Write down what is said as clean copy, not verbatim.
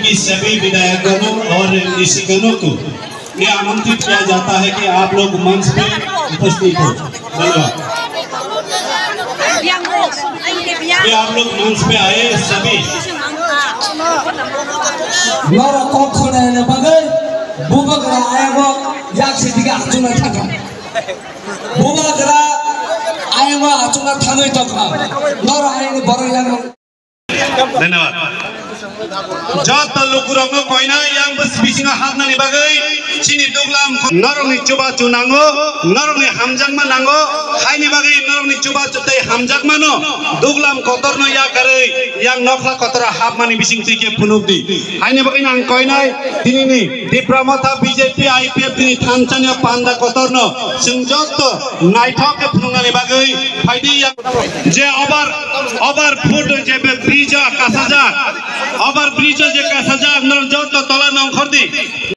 की सभी विधायकगणों और ऋषिगणों को ये आमंत्रित किया जाता है कि आप लोग मंच पे उपस्थित हो। धन्यवाद। ये आप लोग मंच पे आए सभी। नौरा कौन है ना बगै बुबकरा आएगो याक से दिगा चुना था बुबकरा आएगो चुना था नहीं तो नौरा आएगो बड़े यार। धन्यवाद। जब तल्लुक रंगो Koyna yang bus bisinga hakna ni bagai sini duglam norong ni coba cunango norong ni hamjak manango hai ni bagai norong ni coba cutai hamjak mano duglam kotorno ya kare yang nokla kotora hap mani bising tike punukdi hai ni bagai nang koina dini ni di pramota BJP IPF dini thamchanya panda kotorno sungjoto naithok ke pununga ni bagai haidi yang je obar food je brija kasaja obar brija je kasaja nor jot tola nang khordi